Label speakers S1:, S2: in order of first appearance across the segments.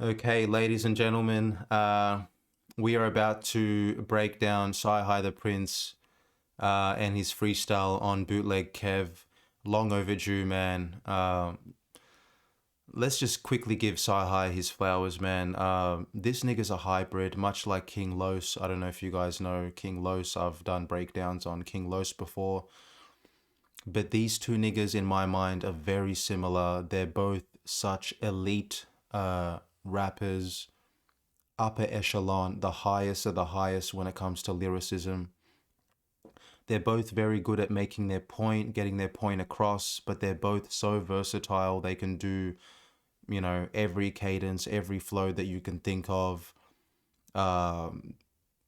S1: Okay, ladies and gentlemen, we are about to break down Cyhi The Prynce and his freestyle on Bootleg Kev. Long overdue, man. Let's just quickly give Cyhi his flowers, man. This nigga's a hybrid, much like King Los. I don't know if you guys know King Los. I've done breakdowns on King Los before. But these two niggas, in my mind, are very similar. They're both such elite rappers, upper echelon, the highest of the highest when it comes to lyricism. They're both very good at making their point, getting their point across, but they're both so versatile. They can do, every cadence, every flow that you can think of. Um,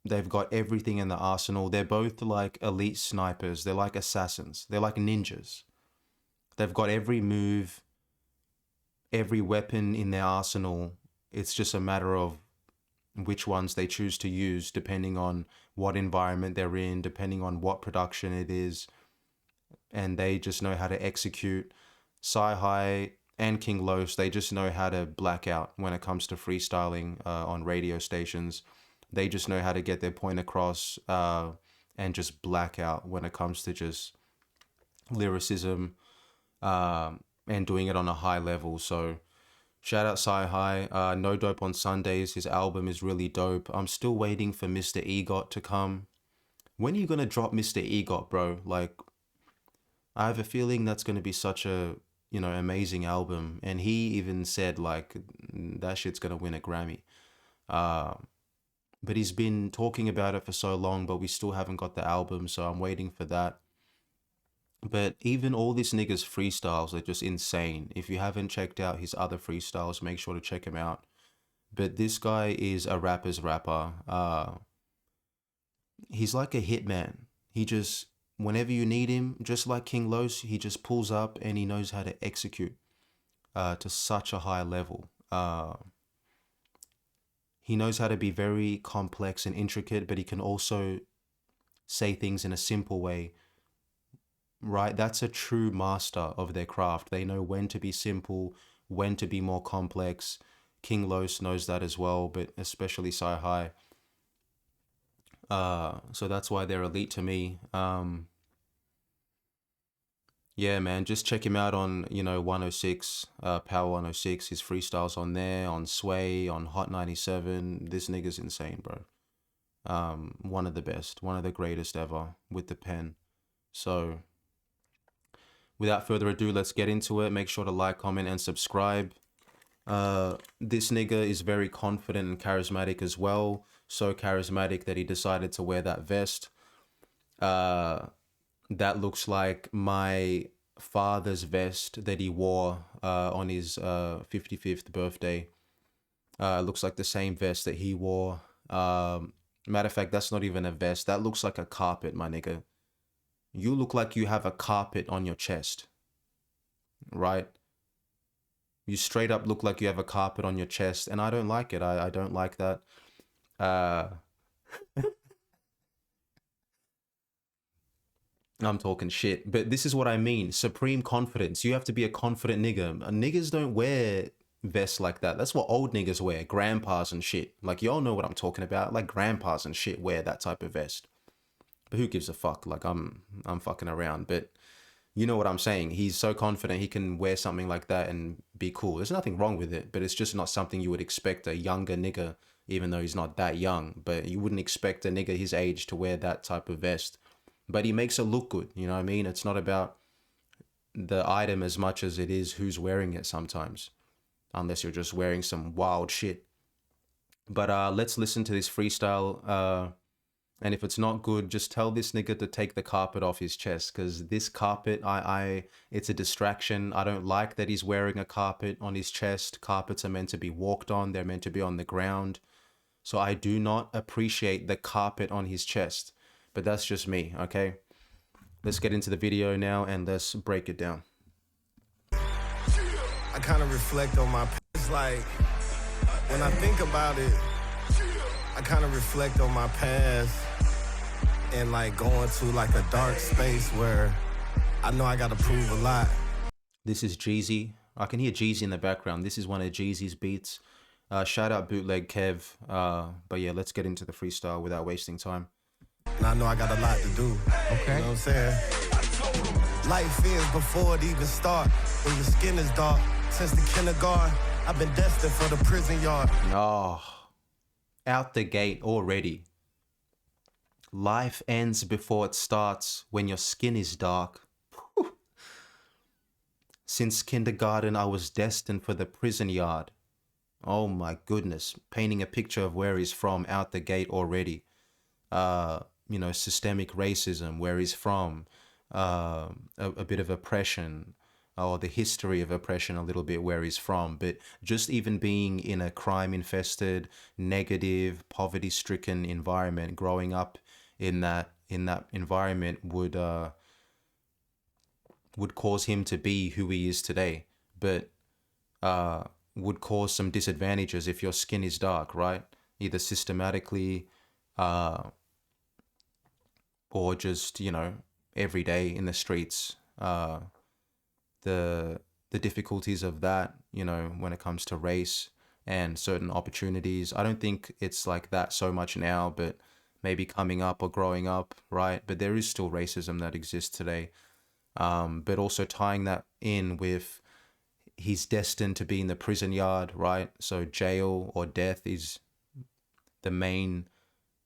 S1: they've got everything in the arsenal. They're both like elite snipers. They're like assassins. They're like ninjas. They've got every move, every weapon in their arsenal. It's just a matter of which ones they choose to use depending on what environment they're in, depending on what production it is, and they just know how to execute. Cyhi and King Los, they just know how to black out when it comes to freestyling on radio stations. They just know how to get their point across and just black out when it comes to just lyricism and doing it on a high level. So shout out Cyhi. No Dope on Sundays. His album is really dope. I'm still waiting for Mr. Egot to come. When are you gonna drop Mr. Egot, bro? Like, I have a feeling that's gonna be such a amazing album. And he even said like that shit's gonna win a Grammy. Uh, but he's been talking about it for so long, but we still haven't got the album, so I'm waiting for that. But even all this nigga's freestyles are just insane. If you haven't checked out his other freestyles, make sure to check him out. But this guy is a rapper's rapper. He's like a hitman. He just, whenever you need him, just like King Los, he just pulls up and he knows how to execute to such a high level. He knows how to be very complex and intricate, but he can also say things in a simple way, right? That's a true master of their craft. They know when to be simple, when to be more complex. King Los knows that as well, but especially Cyhi. So that's why they're elite to me. Yeah, man, just check him out on 106, Power 106. His freestyles on there, on Sway, on Hot 97. This nigga's insane, bro. One of the best, one of the greatest ever with the pen. So without further ado, let's get into it. Make sure to like, comment, and subscribe. This nigga is very confident and charismatic as well. So charismatic that he decided to wear that vest. That looks like my father's vest that he wore on his 55th birthday. Looks like the same vest that he wore. Matter of fact, that's not even a vest. That looks like a carpet, my nigga. You look like you have a carpet on your chest, right? You straight up look like you have a carpet on your chest, and I don't like it. I don't like that. I'm talking shit, but this is what I mean. Supreme confidence. You have to be a confident nigga. Niggas don't wear vests like that. That's what old niggas wear. Grandpas and shit. Like, y'all know what I'm talking about. Like, grandpas and shit wear that type of vest. But who gives a fuck? Like, I'm fucking around. But you know what I'm saying. He's so confident he can wear something like that and be cool. There's nothing wrong with it, but it's just not something you would expect a younger nigga, even though he's not that young. But you wouldn't expect a nigga his age to wear that type of vest. But he makes it look good, you know what I mean? It's not about the item as much as it is who's wearing it sometimes. Unless you're just wearing some wild shit. But let's listen to this freestyle. And if it's not good, just tell this nigga to take the carpet off his chest. Because this carpet, it's a distraction. I don't like that he's wearing a carpet on his chest. Carpets are meant to be walked on. They're meant to be on the ground. So I do not appreciate the carpet on his chest. But that's just me, okay? Let's get into the video now and let's break it down.
S2: I kind of reflect on my past. Like, when I think about it, I kind of reflect on my past and like going to like a dark space where I know I gotta prove a lot.
S1: This is Jeezy. I can hear Jeezy in the background. This is one of Jeezy's beats. Shout out Bootleg Kev. But yeah, let's get into the freestyle without wasting time.
S2: And I know I got a lot to do. Okay. You know what I'm saying? Life is before it even start. When your skin is dark, since the kindergarten, I've been destined for the prison yard.
S1: Oh, out the gate already. Life ends before it starts when your skin is dark. Whew. Since kindergarten, I was destined for the prison yard. Oh my goodness, painting a picture of where he's from out the gate already. You know, systemic racism, where he's from, a bit of oppression, or the history of oppression a little bit where he's from. But just even being in a crime-infested, negative, poverty-stricken environment, growing up in that environment would cause him to be who he is today. But would cause some disadvantages if your skin is dark, right? Either systematically, or just, you know, every day in the streets. The difficulties of that, you know, when it comes to race and certain opportunities. I don't think it's like that so much now, but maybe coming up or growing up, right? But there is still racism that exists today. But also tying that in with he's destined to be in the prison yard, right? So jail or death is the main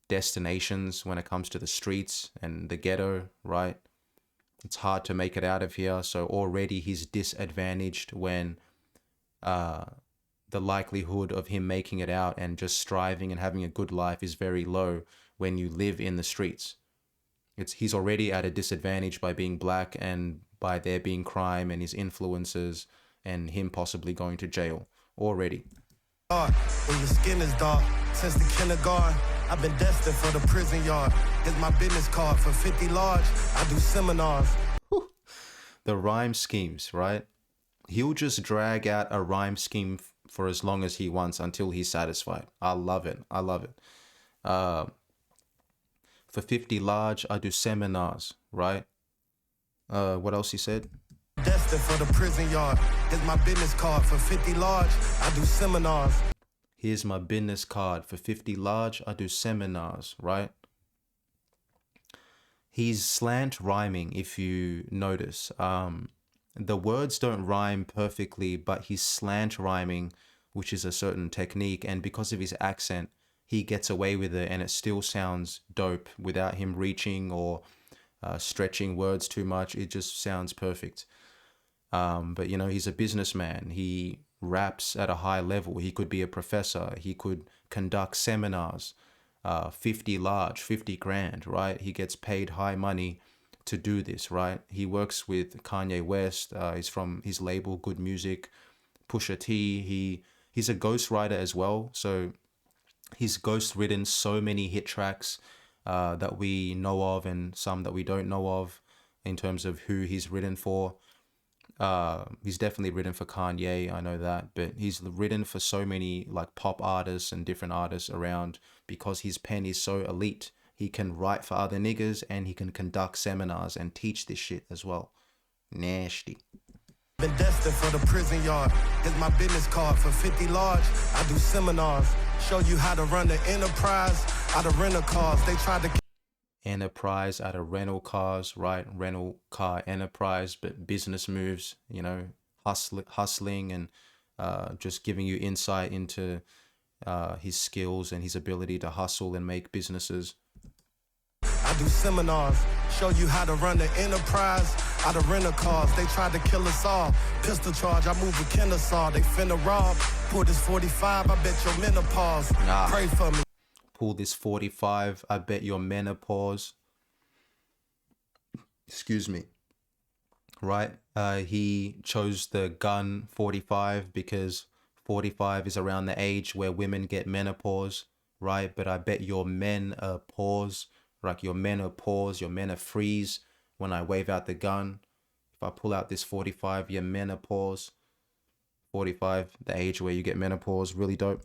S1: destinations when it comes to the streets and the ghetto, right? It's hard to make it out of here. So already he's disadvantaged when the likelihood of him making it out and just striving and having a good life is very low when you live in the streets. He's already at a disadvantage by being black and by there being crime and his influences and him possibly going to jail already.
S2: When your skin is dark, since the kindergarten, I've been destined for the prison yard. Here's my business card for 50 large. I do seminars.
S1: Whew. The rhyme schemes, right? He'll just drag out a rhyme scheme for as long as he wants until he's satisfied. I love it. I love it. For 50 large, I do seminars, right? What else he said?
S2: Destined for the prison yard. Here's my business card for 50 large. I do seminars.
S1: Here's my business card for 50 large. I do seminars, right? He's slant rhyming, if you notice. The words don't rhyme perfectly, but he's slant rhyming, which is a certain technique. And because of his accent, he gets away with it and it still sounds dope without him reaching or stretching words too much. It just sounds perfect. But, you know, he's a businessman. He raps at a high level. He could be a professor. He could conduct seminars, 50 large, 50 grand, right? He gets paid high money to do this, right? He works with Kanye West. He's from his label, Good Music, Pusha T. He's a ghostwriter as well. So he's ghostwritten so many hit tracks that we know of and some that we don't know of in terms of who he's written for. He's definitely written for Kanye, I know that, but he's written for so many like pop artists and different artists around because his pen is so elite. He can write for other niggas and he can conduct seminars and teach this shit as well. Nasty.
S2: Been destined for the prison yard. Here's my business card for 50 large. I do seminars. Show you how to run the enterprise out of rental cars. They tried to
S1: enterprise out of rental cars, right? Rental car enterprise, but business moves, you know, hustling and just giving you insight into his skills and his ability to hustle and make businesses.
S2: I do seminars, show you how to run the enterprise out of rental cars. They tried to kill us all. Pistol charge, I move with Kennesaw. They finna rob. Pull this 45, I bet your menopause. Pray for me.
S1: Pull this 45, I bet your menopause. Excuse me. Right? He chose the gun 45 because 45 is around the age where women get menopause, right? But I bet your men pause, like your men are pause, your men are freeze when I wave out the gun. If I pull out this 45, your menopause. 45, the age where you get menopause, really dope.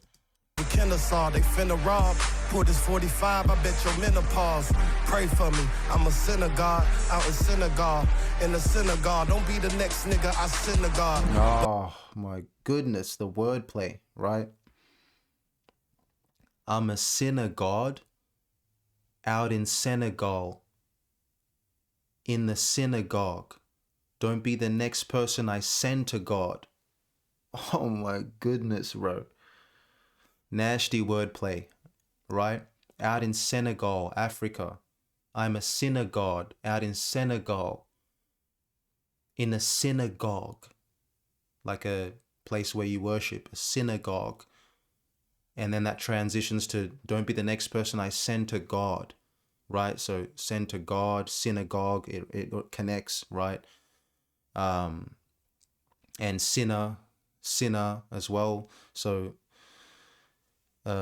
S2: Kennesaw, they finna rob. Pull this 45, I bet your menopause. Pray for me, I'm a synagogue, out in synagogue. In the synagogue, don't be the next nigga I synagogue.
S1: Oh my goodness, the wordplay, right? I'm a synagogue out in Senegal. In the synagogue. Don't be the next person I send to God. Oh my goodness, bro. Nasty wordplay, right? Out in Senegal, Africa. I'm a synagogue out in Senegal. In a synagogue. Like a place where you worship, a synagogue. And then that transitions to don't be the next person I send to God, right? So send to God, synagogue, it connects, right? And sinner as well. So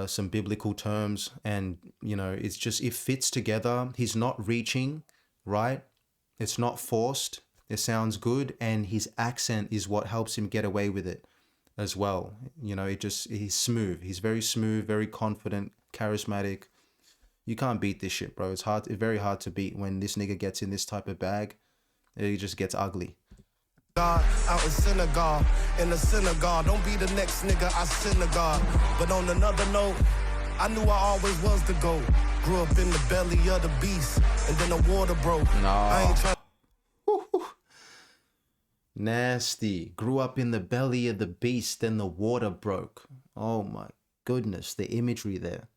S1: some biblical terms, and it's just, it fits together. He's not reaching, right? It's not forced. It sounds good, and his accent is what helps him get away with it as well. He's smooth. He's very smooth, very confident, charismatic. You can't beat this shit, bro. It's very hard to beat when this nigga gets in this type of bag. It just gets ugly.
S2: God out in synagogue, in the synagogue. Don't be the next nigga I synagogue. But on another note, I knew I always was the GOAT. Grew up in the belly of the beast, and then the water broke.
S1: No.
S2: I ain't trying.
S1: Nasty. Grew up in the belly of the beast, then the water broke. Oh my goodness, the imagery there.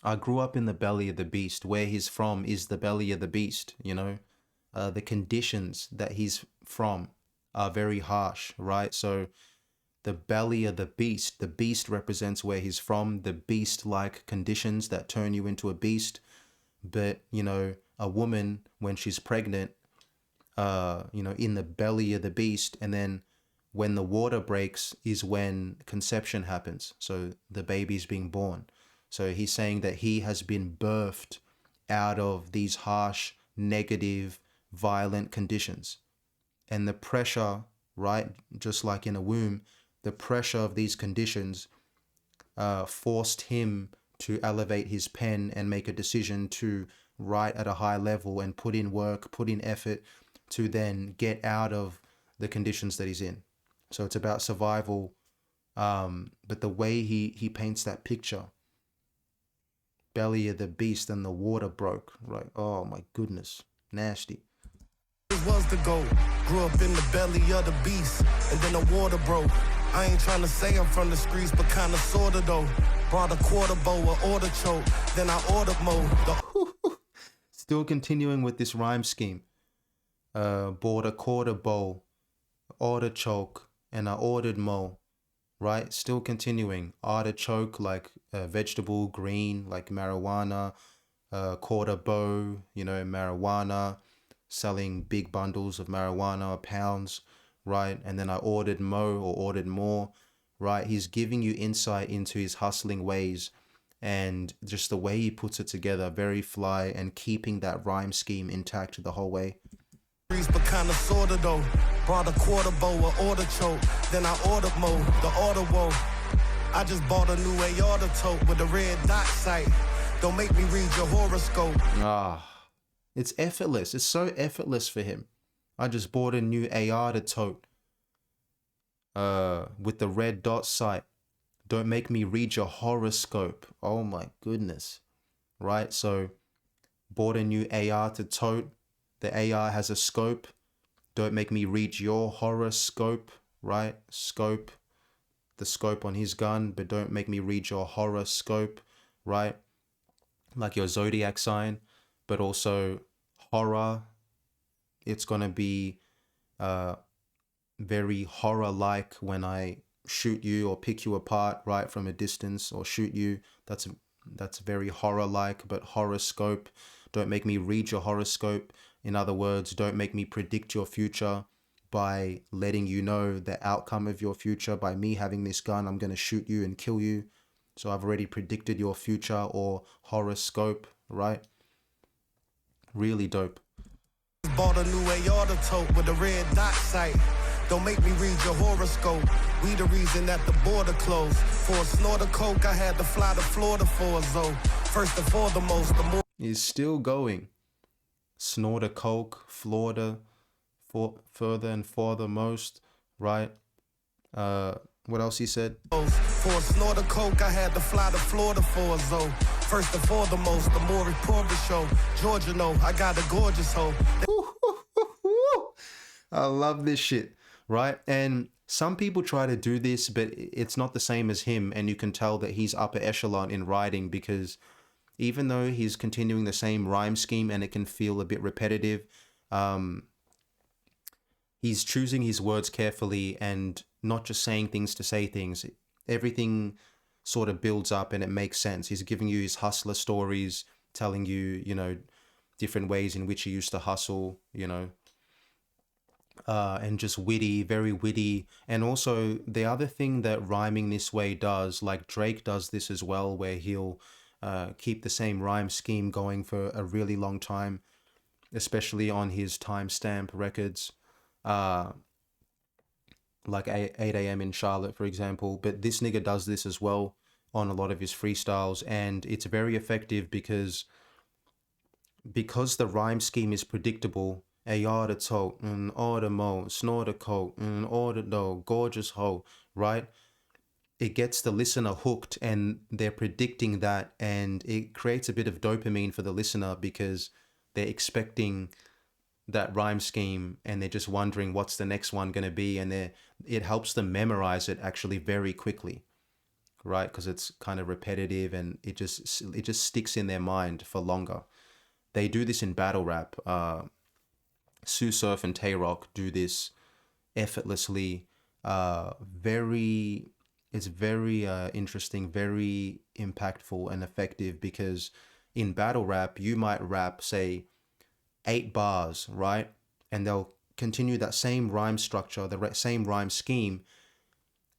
S1: I grew up in the belly of the beast. Where he's from is the belly of the beast, the conditions that he's from are very harsh, right? So the belly of the beast represents where he's from, the beast-like conditions that turn you into a beast. But, a woman, when she's pregnant, in the belly of the beast, and then when the water breaks is when conception happens. So the baby's being born. So he's saying that he has been birthed out of these harsh, negative, violent conditions. And the pressure, right, just like in a womb, the pressure of these conditions forced him to elevate his pen and make a decision to write at a high level and put in work, put in effort to then get out of the conditions that he's in. So it's about survival. But the way he paints that picture, belly of the beast and the water broke, right? Oh my goodness, nasty.
S2: Was the GOAT. Grew up in the belly of the beast, and then the water broke. I ain't trying to say I'm from the streets, but kinda sorta though. Brought a quarter bow, a order choke, then I ordered more.
S1: Still continuing with this rhyme scheme. Bought a quarter bowl, artichoke, and I ordered mo. Right? Still continuing. Artichoke, like vegetable, green, like marijuana. Quarter bow, marijuana. Selling big bundles of marijuana, pounds, right? And then I ordered mo, or ordered more, right? He's giving you insight into his hustling ways, and just the way he puts it together, very fly, and keeping that rhyme scheme intact the whole way.
S2: But kinda sorta though. Brought a quarter bow, a order choke, then I ordered mo, the order woe. I just bought a new aorta tote with a red dot sight. Don't make me read your horoscope.
S1: It's effortless. It's so effortless for him. I just bought a new aorta tote with the red dot sight. Don't make me read your horoscope. Oh my goodness. Right? So bought a new aorta tote. The AR has a scope. Don't make me read your horoscope, right? Scope, the scope on his gun, but don't make me read your horoscope, right? Like your zodiac sign, but also horror. It's going to be very horror-like when I shoot you or pick you apart, right, from a distance, or shoot you. That's very horror-like, but horoscope. Don't make me read your horoscope. In other words, don't make me predict your future by letting you know the outcome of your future. By me having this gun, I'm going to shoot you and kill you. So I've already predicted your future, or horoscope, right? Really dope.
S2: Bought a new aorta tote with a red dot sight. Don't make me read your horoscope. We the reason that the border closed. For a snort of coke, I had to fly to Florida for a Zoe. First and foremost, the more
S1: is still going. Snort a coke, Florida, further and farthermost, right? What else he said?
S2: For a snort of coke, I had to fly to Florida for a zo. First and foremost, the more reporter show. Georgia know, I got a gorgeous hoe.
S1: I love this shit, right? And some people try to do this, but it's not the same as him. And you can tell that he's upper echelon in writing, because even though he's continuing the same rhyme scheme and it can feel a bit repetitive, he's choosing his words carefully and not just saying things to say things. Everything sort of builds up and it makes sense. He's giving you his hustler stories, telling you, you know, different ways in which he used to hustle, you know, and just witty, very witty. And also the other thing that rhyming this way does, like Drake does this as well, where he'll keep the same rhyme scheme going for a really long time, especially on his timestamp records, like 8 a.m. in Charlotte, for example. But this nigga does this as well on a lot of his freestyles, and it's very effective because the rhyme scheme is predictable. A yard of tote, an order mo, snort a coat, an order though, gorgeous hoe, right? It gets the listener hooked and they're predicting that, and it creates a bit of dopamine for the listener because they're expecting that rhyme scheme and they're just wondering what's the next one going to be, and it helps them memorize it actually very quickly, right? Because it's kind of repetitive and it just sticks in their mind for longer. They do this in battle rap. Sue Surf and Tay Rock do this effortlessly. It's very interesting, very impactful and effective, because in battle rap you might rap, say, 8 bars, right? And they'll continue that same rhyme structure, the same rhyme scheme,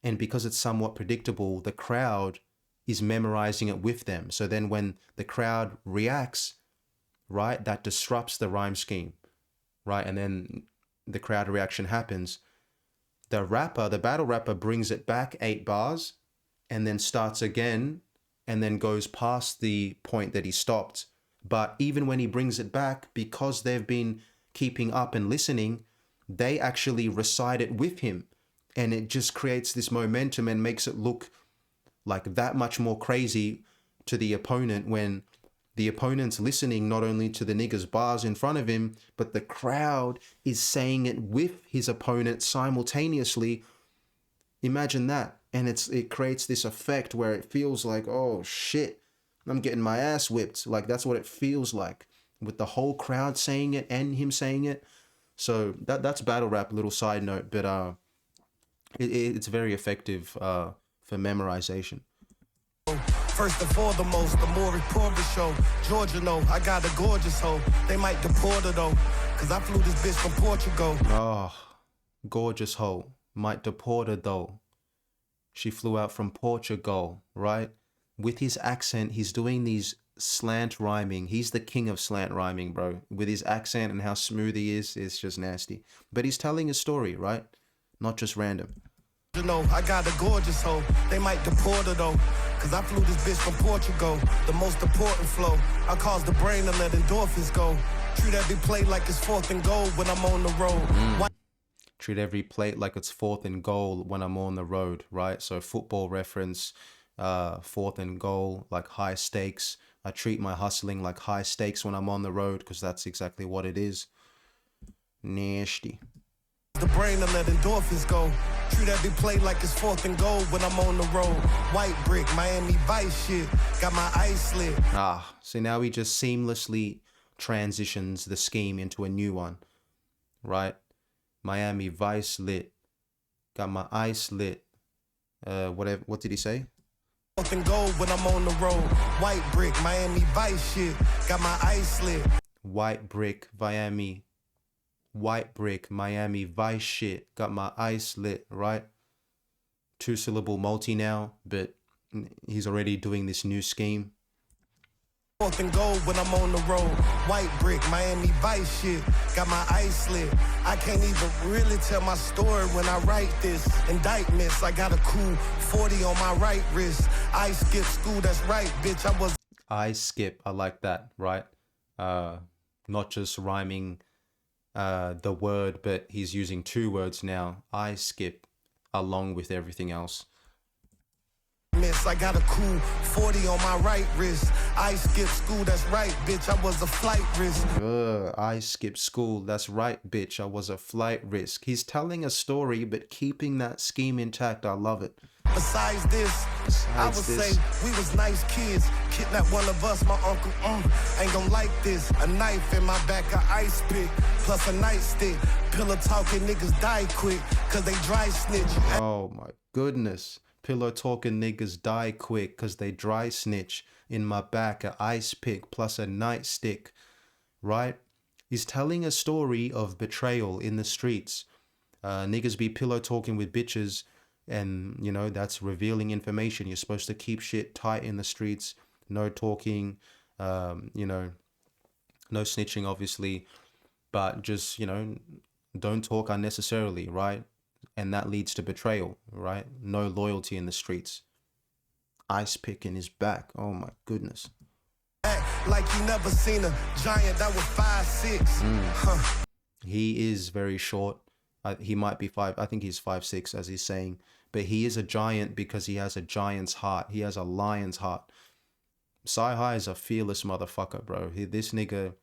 S1: and because it's somewhat predictable, the crowd is memorizing it with them. So then when the crowd reacts, right, that disrupts the rhyme scheme, right? And then the crowd reaction happens. The battle rapper brings it back 8 bars and then starts again and then goes past the point that he stopped. But even when he brings it back, because they've been keeping up and listening, they actually recite it with him. And it just creates this momentum and makes it look like that much more crazy to the opponent, when the opponent's listening not only to the nigga's bars in front of him, but the crowd is saying it with his opponent simultaneously. Imagine that. And it creates this effect where it feels like, oh shit, I'm getting my ass whipped. Like, that's what it feels like, with the whole crowd saying it and him saying it. So that's battle rap, little side note, but it's very effective for memorization.
S2: First and foremost, the more reporter show. Georgia know, I got a gorgeous hoe. They might deport her though, cause I flew this bitch from Portugal.
S1: Oh, gorgeous hoe. Might deport her though. She flew out from Portugal, right? With his accent, he's doing these slant rhyming. He's the king of slant rhyming, bro. With his accent and how smooth he is, it's just nasty. But he's telling a story, right? Not just random.
S2: You know, I got a gorgeous hoe. They might deport her though, cause I flew this bitch from Portugal. The most important flow. I cause the brain to let endorphins go. Treat every play like it's 4th and goal when I'm on the road.
S1: Treat every plate like it's 4th and goal when I'm on the road, right? So football reference, 4th and goal, like high stakes. I treat my hustling like high stakes when I'm on the road, because that's exactly what it is. Nasty.
S2: The brain to let endorphins go. Treat every play like it's 4th and goal when I'm on the road. White brick, Miami Vice shit. Got my ice lit.
S1: So now he just seamlessly transitions the scheme into a new one, right? Miami Vice lit. Got my ice lit. Whatever. What did he say?
S2: 4th and goal when I'm on the road. White brick, Miami Vice shit. Got my ice lit.
S1: White brick, Miami Vice shit. Got my ice lit, right? 2-syllable multi now, but he's already doing this new scheme.
S2: 4th and goal when I'm on the road. White brick, Miami Vice shit. Got my ice lit. I can't even really tell my story when I write this. Indictments, I got a cool 40 on my right wrist. I skip school, that's right, bitch.
S1: I skip, I like that, right? Not just rhyming the word, but he's using 2 words now. I skip along with everything else.
S2: I got a cool 40 on my right wrist. I skipped school, that's right, bitch, I was a flight risk.
S1: I skipped school, that's right, bitch, I was a flight risk. He's telling a story, but keeping that scheme intact. I love it.
S2: Besides this, I would say we was nice kids. Kidnap one of us, my uncle, ain't gon' like this. A knife in my back, a ice pick, plus a nightstick. Pillow talking niggas die quick, cause they dry snitch.
S1: Oh my goodness. Pillow talking niggas die quick, cause they dry snitch. In my back, a ice pick, plus a nightstick. Right? He's telling a story of betrayal in the streets. Niggas be pillow talking with bitches, and you know that's revealing information. You're supposed to keep shit tight in the streets, no talking, you know, no snitching obviously, but just, you know, don't talk unnecessarily, right? And that leads to betrayal, right? No loyalty in the streets. Ice pick in his back, oh my goodness.
S2: Like you never seen a giant that was 5'6".
S1: He is very short. He might be I think he's 5'6", as he's saying, but he is a giant because he has a giant's heart. He has a lion's heart. Cyhi is a fearless motherfucker, bro. This nigga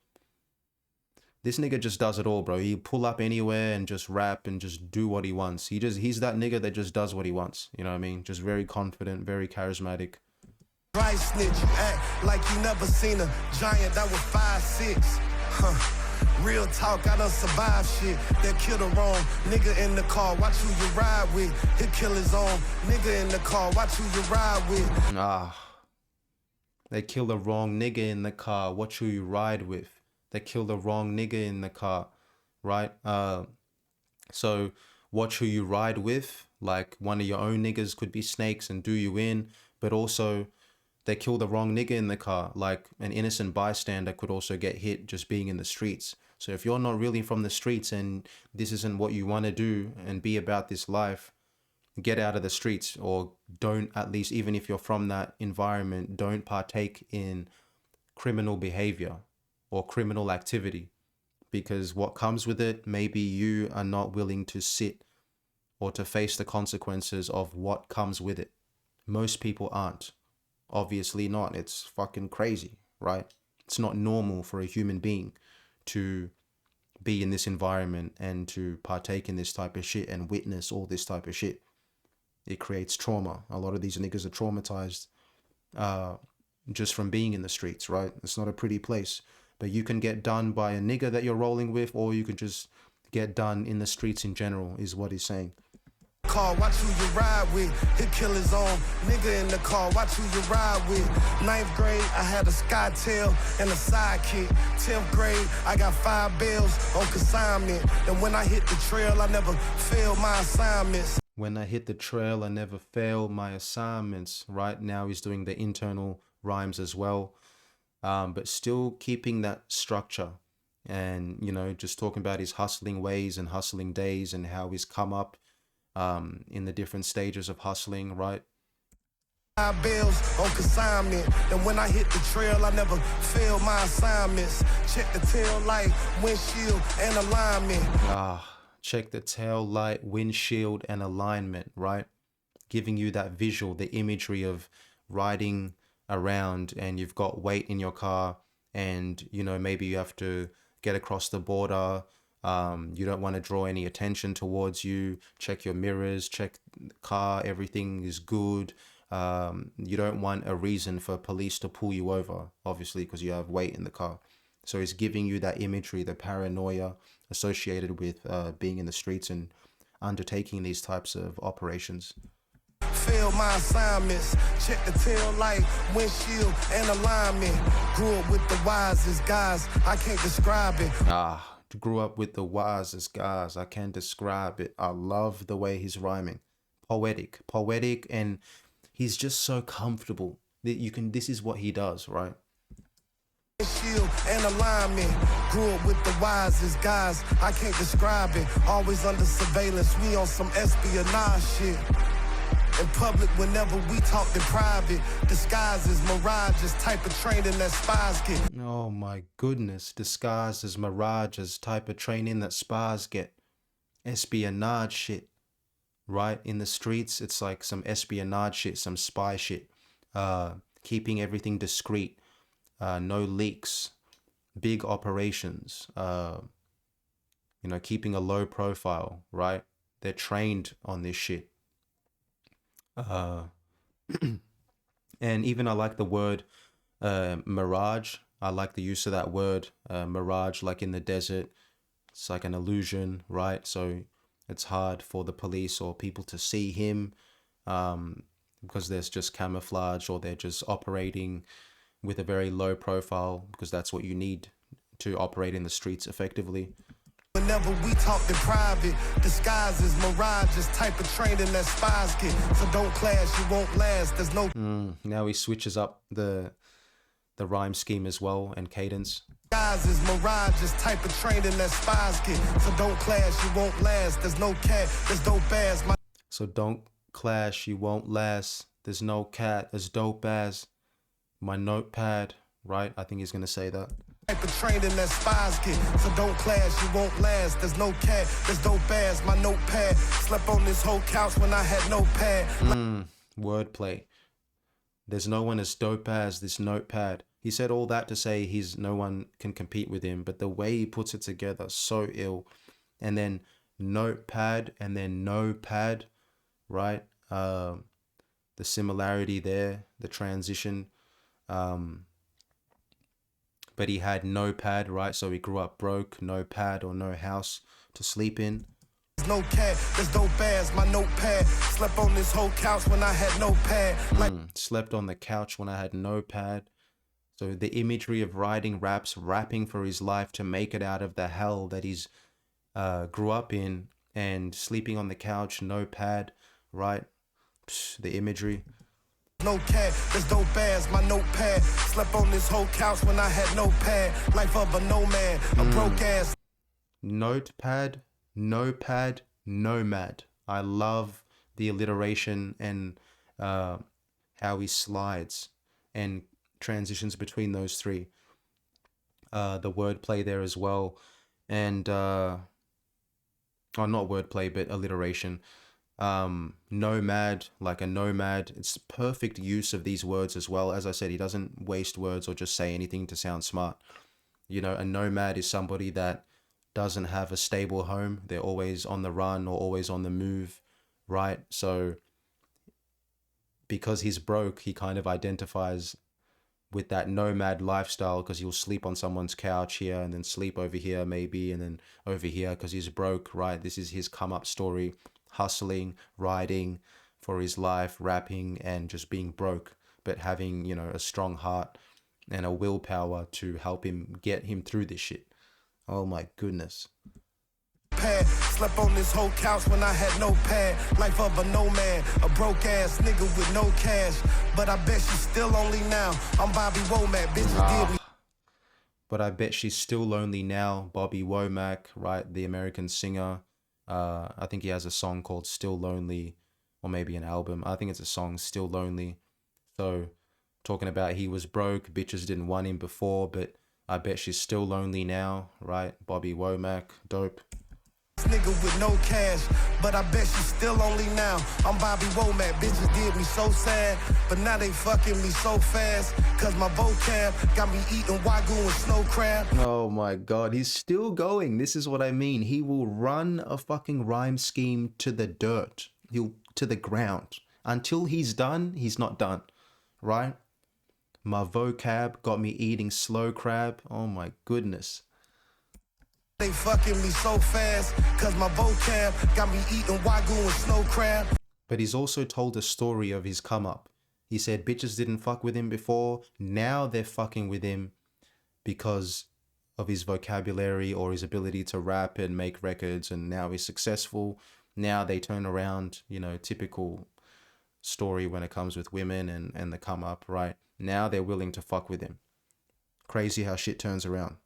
S1: just does it all, bro. He pull up anywhere and just rap and just do what he wants. He's that nigga that just does what he wants. You know what I mean? Just very confident, very charismatic.
S2: Dry snitch, act like you never seen a giant that was 5'6". Real talk, I done survived shit. That kill the wrong nigga in the car. Watch who you ride with. He'll kill his own nigga in the car. Watch who you ride with.
S1: They kill the wrong nigga in the car. Watch who you ride with. They kill the wrong nigga in the car, right? So watch who you ride with. Like one of your own niggas could be snakes and do you in, but also they kill the wrong nigga in the car. Like an innocent bystander could also get hit just being in the streets. So if you're not really from the streets and this isn't what you want to do and be about this life, get out of the streets, or don't, at least even if you're from that environment, don't partake in criminal behavior or criminal activity, because what comes with it, maybe you are not willing to sit or to face the consequences of what comes with it. Most people aren't. Obviously not. It's fucking crazy, right? It's not normal for a human being to be in this environment and to partake in this type of shit and witness all this type of shit. It creates trauma. A lot of these niggas are traumatized just from being in the streets, right? It's not a pretty place. But you can get done by a nigga that you're rolling with, or you can just get done in the streets in general, is what he's saying.
S2: Car, watch who you ride with. He'll kill his own nigga in the car. Watch who you ride with. 9th grade, I had a skytail and a sidekick. 10th grade, I got 5 bills on consignment. And when I hit the trail, I never failed my assignments.
S1: When I hit the trail, I never fail my assignments. Right now, he's doing the internal rhymes as well, but still keeping that structure. And, you know, just talking about his hustling ways and hustling days and how he's come up in the different stages of hustling, right?
S2: 5 bills on consignment, and when I hit the trail, I never failed my assignments. Check the tail light, windshield, and alignment.
S1: Check the tail light, windshield, and alignment, right? Giving you that visual, the imagery of riding around and you've got weight in your car, and, you know, maybe you have to get across the border. You don't want to draw any attention towards you. Check your mirrors, check the car, everything is good. You don't want a reason for police to pull you over, obviously, because you have weight in the car. So it's giving you that imagery, the paranoia associated with being in the streets and undertaking these types of operations.
S2: Failed my assignments. Check the tail light, windshield, and alignment. Grew up with the wisest guys, I can't describe it.
S1: Grew up with the wisest guys, I can't describe it. I love the way he's rhyming. Poetic, and he's just so comfortable that this is what he does, right?
S2: Shield and alignment. Grew up with the wisest guys, I can't describe it. Always under surveillance, we on some espionage shit. In public, whenever we talked in private, disguises, mirages, type of training that spies get.
S1: Oh my goodness, disguised as mirages, type of training that spies get. Espionage shit, right? In the streets, it's like some espionage shit, some spy shit. keeping everything discreet, no leaks, big operations, keeping a low profile, right? They're trained on this shit. And even I like the word mirage. I like the use of that word, mirage, like in the desert. It's like an illusion, right? So it's hard for the police or people to see him because there's just camouflage, or they're just operating with a very low profile, because that's what you need to operate in the streets effectively.
S2: Whenever we talk in private, disguises, mirages, type of training that spies get. So don't clash, you won't last. There's no.
S1: Now he switches up the rhyme scheme as well, and cadence.
S2: Disguises, mirages, type of training that spies get. So don't clash, you won't last. There's no cat, there's dope ass.
S1: So don't clash, you won't last. There's no cat, there's dope ass. My notepad, right? I think he's gonna say that.
S2: Type of training that spies get. So don't clash, you won't last. There's no cat, there's dope ass. My notepad. Slept on this whole couch when I had no pad.
S1: Wordplay. There's no one as dope as this notepad. He said all that to say no one can compete with him, but the way he puts it together, so ill. And then notepad and then no pad, right? The similarity there, the transition. But he had no pad, right? So he grew up broke, no pad or no house to sleep in.
S2: There's no cat, there's dope ass. My notepad. Slept on this whole couch when I had no pad.
S1: Slept on the couch when I had no pad. So the imagery of writing raps, rapping for his life to make it out of the hell that he's grew up in, and sleeping on the couch, no pad, right? The imagery.
S2: No cat, there's dope ass. My notepad. Slept on this whole couch when I had no pad. Life of a nomad, a broke ass.
S1: Notepad, notepad, nomad. I love the alliteration and how he slides and transitions between those three. The wordplay there as well, and not wordplay but alliteration. Nomad, like a nomad. It's perfect use of these words as well. As I said, he doesn't waste words or just say anything to sound smart. A nomad is somebody that doesn't have a stable home. They're always on the run or always on the move, right? So because he's broke, he kind of identifies with that nomad lifestyle, because he'll sleep on someone's couch here and then sleep over here maybe, and then over here because he's broke, right? This is his come up story, hustling, riding for his life, rapping, and just being broke, but having, a strong heart and a willpower to help him get him through this shit. Oh my goodness.
S2: Pad. Slept on this whole couch when I had no pad. Life of a nomad, a broke ass nigga with no cash. But I bet she's still lonely now. I'm Bobby Womack, bitches did me.
S1: But I bet she's still lonely now. Bobby Womack, right? The American singer. I think he has a song called Still Lonely, or maybe an album. I think it's a song, Still Lonely. So talking about he was broke, bitches didn't want him before, but I bet she's still lonely now, right? Bobby Womack, dope.
S2: Nigga with no cash, but I bet she's still lonely now. I'm Bobby Womack, bitches did me so sad, but now they fucking me so fast, cause my vocab got me eating wagyu and snow crab.
S1: Oh my god, he's still going. This is what I mean. He will run a fucking rhyme scheme to the dirt. To the ground. Until he's done, he's not done, right? My vocab got me eating slow crab. Oh my goodness.
S2: They fucking me so fast, cause my vocab got me eating wagyu and snow crab.
S1: But he's also told a story of his come up. He said bitches didn't fuck with him before. Now they're fucking with him because of his vocabulary or his ability to rap and make records. And now he's successful. Now they turn around, typical story when it comes with women and the come up, right? Now they're willing to fuck with him. Crazy how shit turns around.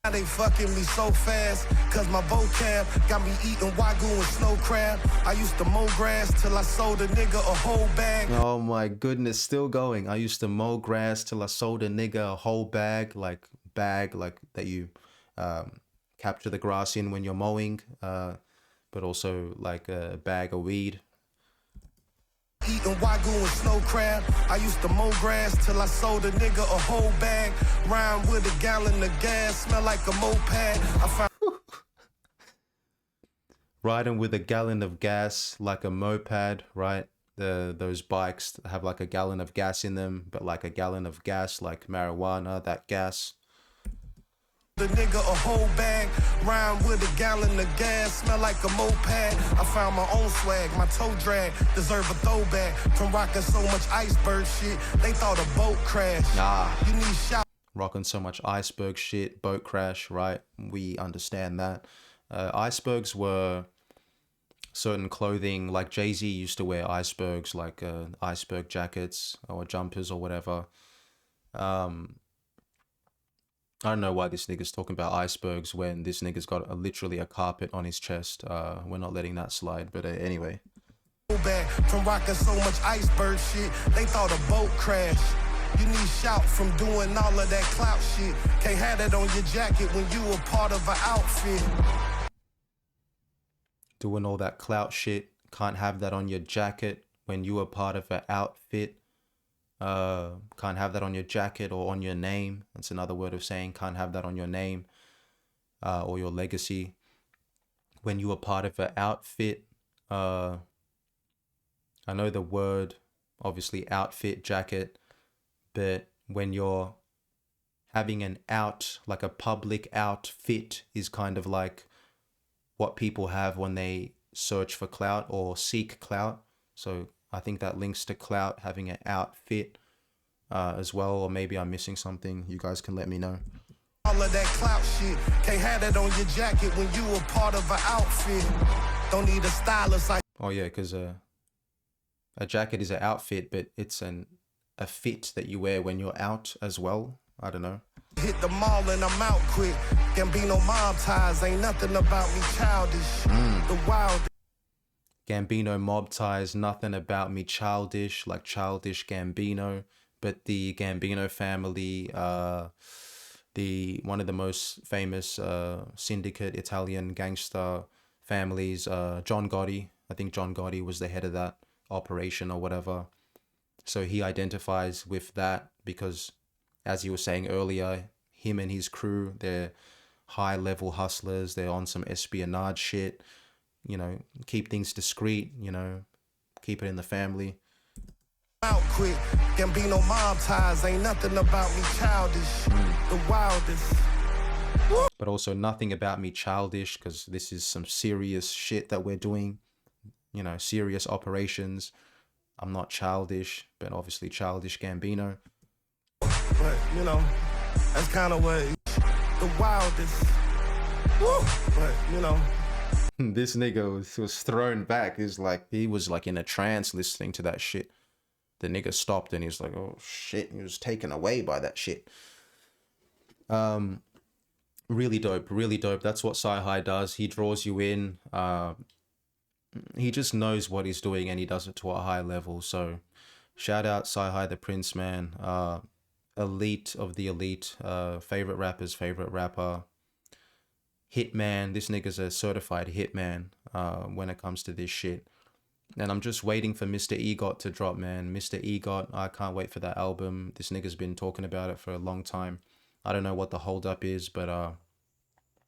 S2: Now they fucking me so fast, cause my vocab got me eating wagyu and snow crab. I used to mow grass till I sold a nigga a whole bag.
S1: Oh my goodness, still going. I used to mow grass till I sold a nigga a whole bag like that you capture the grass in when you're mowing, but also like a bag of weed.
S2: Eating wagyu and snow crab. I used to mow grass till I sold a nigga a whole bag. Rhyme with a gallon of gas, smell like a moped. I found
S1: Riding with a gallon of gas like a moped, right? Those bikes have like a gallon of gas in them, but like a gallon of gas like marijuana, that gas.
S2: the nigga a whole bag. Rhyme with a gallon of gas, smell like a moped. I found my own swag, my toe drag, deserve a throwback. From rocking so much iceberg shit, they thought a boat crashed. You need shout.
S1: Rocking so much iceberg shit, boat crash, right? We understand that. Icebergs were certain clothing, like Jay-Z used to wear icebergs, like iceberg jackets or jumpers or whatever. I don't know why this nigga's talking about icebergs when this nigga's got literally a carpet on his chest. We're not letting that slide, but anyway.
S2: From rocking so much iceberg shit, they thought a boat crashed. You need shout from doing all of that clout shit. Can't have that on your jacket when you a part of an outfit.
S1: Doing all that clout shit, can't have that on your jacket when you are part of an outfit. Can't have that on your jacket or on your name. That's another word of saying can't have that on your name or your legacy. When you are part of an outfit, I know the word, obviously outfit, jacket, but when you're having an out, like a public outfit is kind of like what people have when they search for clout or seek clout. So I think that links to clout, having an outfit as well, or maybe I'm missing something. You guys can let me know.
S2: All of that clout shit, can't have that on your jacket when you a part of an outfit. Don't need a stylist.
S1: Oh yeah, because a jacket is an outfit, but it's a fit that you wear when you're out as well. I don't know.
S2: Hit the mall and I'm out quick. Gambino mob ties, ain't nothing about me childish. The wild.
S1: Gambino mob ties, nothing about me childish, like Childish Gambino. But the Gambino family, one of the most famous syndicate Italian gangster families, John Gotti. I think John Gotti was the head of that operation or whatever. So he identifies with that because, as you were saying earlier, him and his crew, they're high-level hustlers. They're on some espionage shit. You know, keep things discreet, you know, keep it in the family.
S2: Out quick, Gambino mob ties, ain't nothing about me childish. The wildest.
S1: But also nothing about me childish, because this is some serious shit that we're doing. You know, serious operations. I'm not childish, but obviously Childish Gambino.
S2: But, you know, that's kind of what the wildest. But, you know.
S1: This nigga was thrown back. He was like in a trance listening to that shit. The nigga stopped and he was like, oh shit. He was taken away by that shit. Really dope, really dope. That's what Cyhi does. He draws you in. He just knows what he's doing and he does it to a high level. So shout out Cyhi The Prynce, man. Elite of the elite. Favorite rapper's favorite rapper. Hitman. This nigga's a certified hitman when it comes to this shit. And I'm just waiting for Mr. EGOT to drop, man. Mr. EGOT, I can't wait for that album. This nigga's been talking about it for a long time. I don't know what the holdup is, but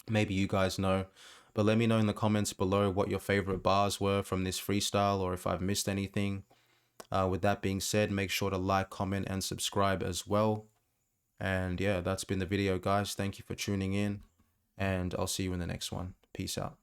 S1: maybe you guys know. But let me know in the comments below what your favorite bars were from this freestyle or if I've missed anything. With that being said, make sure to like, comment, and subscribe as well. And yeah, that's been the video, guys. Thank you for tuning in. And I'll see you in the next one. Peace out.